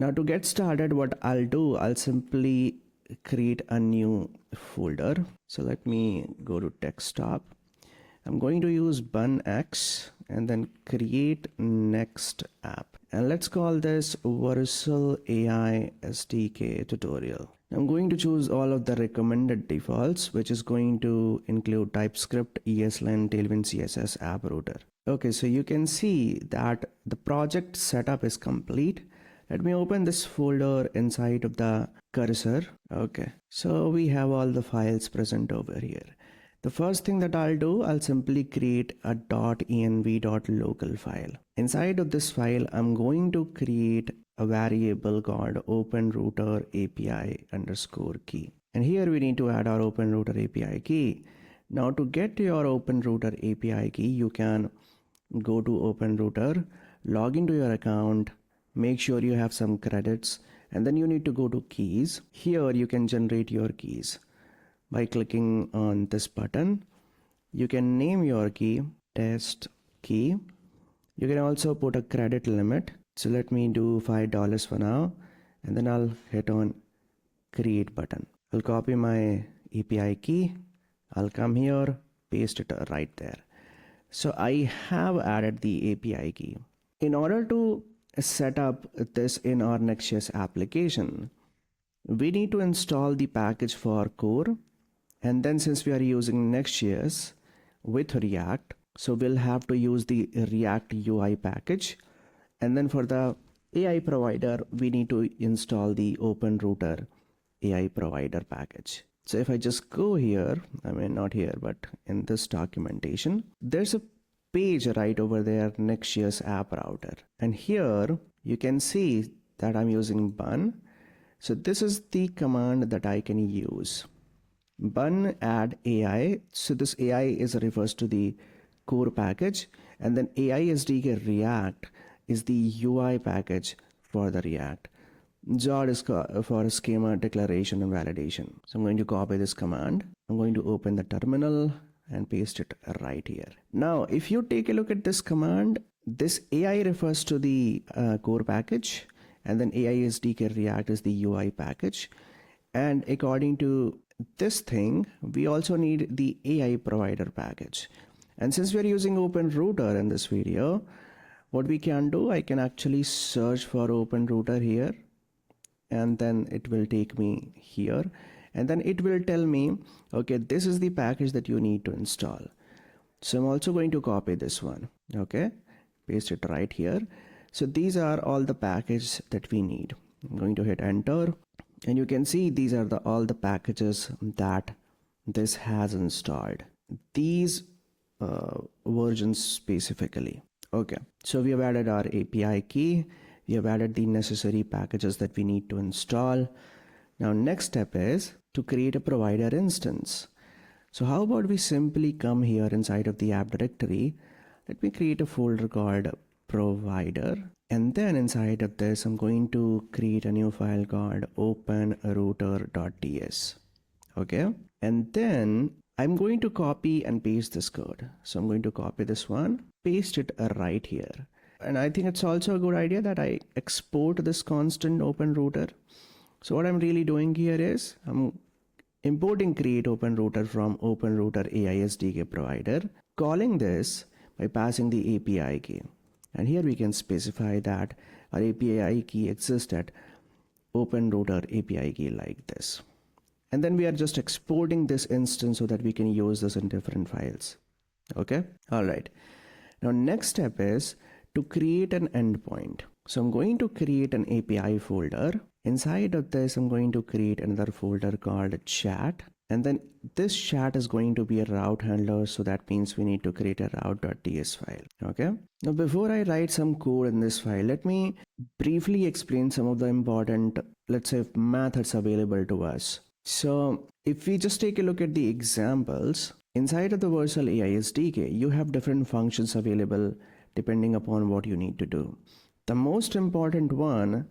Now to get started, what I'll do, I'll simply create a new folder. So let me go to desktop. I'm going to use bunx and then create next app. And let's call this Vercel AI SDK tutorial. I'm going to choose all of the recommended defaults, which is going to include TypeScript, ESLint, Tailwind CSS, app router. Okay, so you can see that the project setup is complete. Let me open this folder inside of the cursor. Okay, so we have all the files present over here. The first thing that I'll do, I'll simply create a .env.local file. Inside of this file, I'm going to create a variable called OpenRouter API underscore key. And here we need to add our OpenRouter API key. Now to get your OpenRouter API key, you can go to OpenRouter, log into your account, make sure you have some credits, and then you need to go to keys. Here you can generate your keys by clicking on this button. You can name your key test key. You can also put a credit limit. So let me do $5 for now, and then I'll hit on create button. I'll copy my API key. I'll come here, paste it right there. So I have added the API key. In order to set up this in our Next.js application, we need to install the package for core. And then since we are using Next.js with React, so we'll have to use the React UI package. And then for the AI provider, we need to install the OpenRouter AI provider package. So if I just go here, I mean not here, but in this documentation, there's a page right over there, Next.js app router. And here you can see that I'm using bun. So this is the command that I can use. Bun add AI. So this AI refers to the core package, and then AI SDK React is the UI package for the React. Jod is for schema declaration and validation. So I'm going to copy this command. I'm going to open the terminal and paste it right here. Now, if you take a look at this command, this AI refers to the core package, and then AI SDK React is the UI package. And according to this thing, we also need the AI provider package. And since we're using OpenRouter in this video, what we can do, I can actually search for OpenRouter here, and then it will take me here, and then it will tell me, okay, this is the package that you need to install. So I'm also going to copy this one, okay, paste it right here. So these are all the packages that we need. I'm going to hit enter, and you can see these are all the packages that this has installed, these versions specifically. Okay, so we have added our API key. We have added the necessary packages that we need to install. Now next step is to create a provider instance. So how about we simply come here inside of the app directory. Let me create a folder called provider, and then inside of this I'm going to create a new file called openrouter.ts. okay, and then I'm going to copy and paste this code. So I'm going to copy this one, paste it right here. And I think it's also a good idea that I export this constant OpenRouter. So what I'm really doing here is I'm importing create OpenRouter from OpenRouter AI SDK provider, calling this by passing the API key. And here we can specify that our API key exists at OpenRouter API key like this. And then we are just exporting this instance so that we can use this in different files. Okay, all right. Now next step is to create an endpoint. So I'm going to create an API folder. Inside of this, I'm going to create another folder called chat. And then this chat is going to be a route handler. So that means we need to create a route.ts file. Okay. Now, before I write some code in this file, let me briefly explain some of the important, let's say, methods available to us. So if we just take a look at the examples, inside of the Vercel AI SDK, you have different functions available depending upon what you need to do. The most important one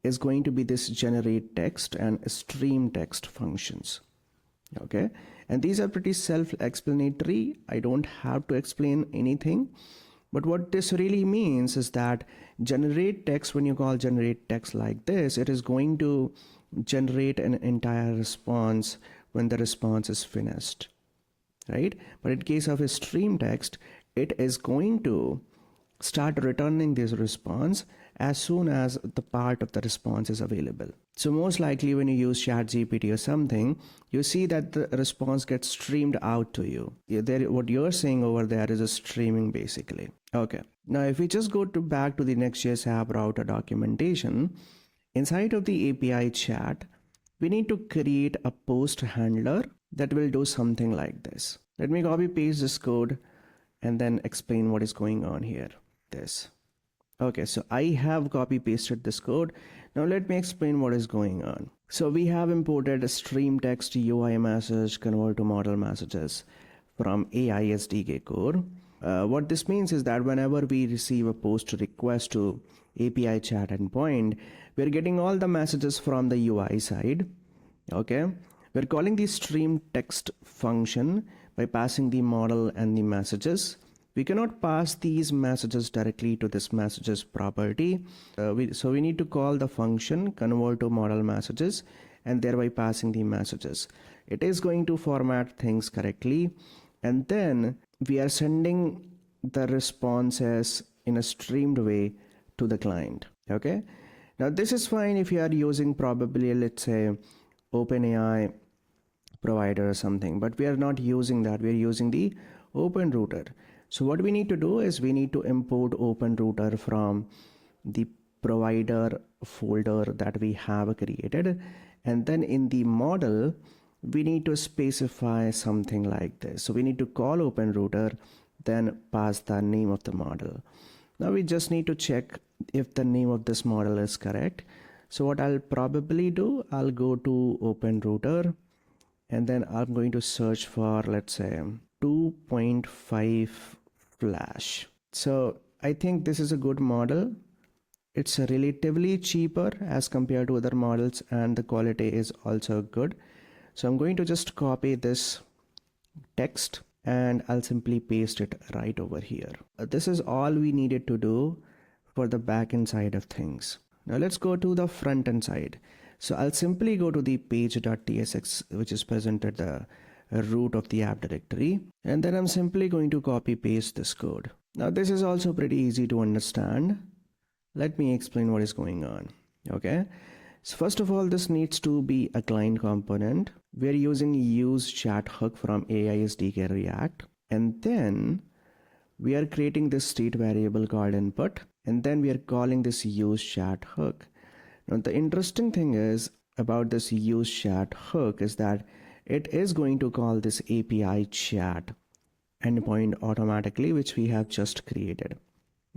is going to be this generate text and stream text functions. Okay, and these are pretty self-explanatory. I don't have to explain anything, But what this really means is that generate text, when you call generate text like this, it is going to generate an entire response when the response is finished, right? But in case of a stream text, it is going to start returning this response as soon as the part of the response is available. So most likely when you use ChatGPT or something, you see that the response gets streamed out to you. What you're saying over there is a streaming basically. Okay. Now if we just go back to the Next.js app router documentation, inside of the API chat, we need to create a post handler that will do something like this. Let me copy paste this code and then explain what is going on here. This. Okay, so I have copy pasted this code. Now let me explain what is going on. So we have imported a stream text UI message convert to model messages from AI SDK core. What this means is that whenever we receive a post request to API chat endpoint, we're getting all the messages from the UI side. Okay, we're calling the stream text function by passing the model and the messages. We cannot pass these messages directly to this messages property. So we need to call the function convert to model messages and thereby passing the messages. It is going to format things correctly, and then we are sending the responses in a streamed way to the client. Okay, now this is fine if you are using probably, let's say, OpenAI provider or something, but we are not using that. We are using the OpenRouter. So what we need to do is we need to import OpenRouter from the provider folder that we have created, and then in the model we need to specify something like this. So we need to call OpenRouter, then pass the name of the model. Now we just need to check if the name of this model is correct. So what I'll probably do, I'll go to OpenRouter and then I'm going to search for, let's say, 2.5 flash. So I think this is a good model. It's relatively cheaper as compared to other models, and the quality is also good. So I'm going to just copy this text and I'll simply paste it right over here. This is all we needed to do for the backend side of things. Now let's go to the front end side. So I'll simply go to the page.tsx, which is present at the root of the app directory, and then I'm simply going to copy paste this code. Now this is also pretty easy to understand. Let me explain what is going on. Okay, so first of all, this needs to be a client component. We're using use chat hook from AI SDK React, and then we are creating this state variable called input, and then we are calling this use chat hook. Now the interesting thing is about this use chat hook is that it is going to call this API chat endpoint automatically, which we have just created.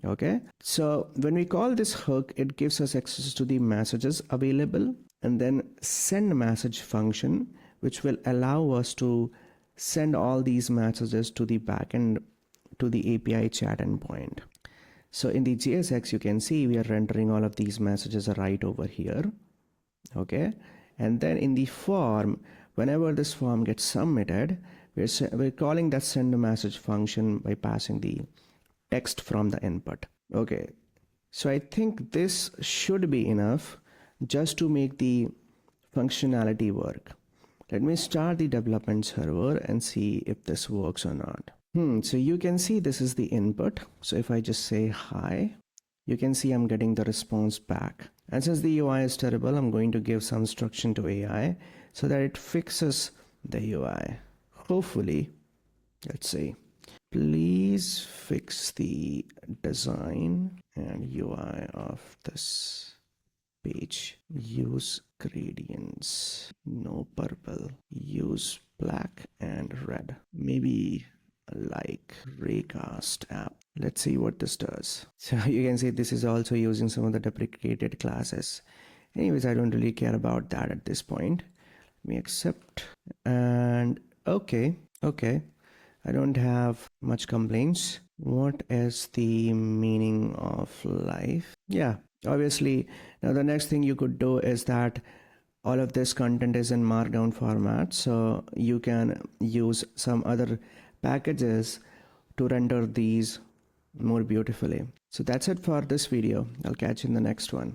Okay, so when we call this hook, it gives us access to the messages available, and then send message function, which will allow us to send all these messages to the backend, to the API chat endpoint. So in the JSX, you can see we are rendering all of these messages right over here. Okay, and then in the form, whenever this form gets submitted, we're calling that send message function by passing the text from the input. Okay, so I think this should be enough just to make the functionality work. Let me start the development server and see if this works or not. So you can see this is the input. So if I just say hi, you can see I'm getting the response back. And since the UI is terrible, I'm going to give some instruction to AI so that it fixes the UI. Hopefully, let's see. Please fix the design and UI of this page. Use gradients, no purple. Use black and red. Maybe like Raycast app. Let's see what this does. So you can see this is also using some of the deprecated classes. Anyways, I don't really care about that at this point. Let me accept, and okay. I don't have much complaints. What is the meaning of life? Yeah, obviously. Now the next thing you could do is that all of this content is in markdown format, so you can use some other packages to render these more beautifully. So that's it for this video. I'll catch you in the next one.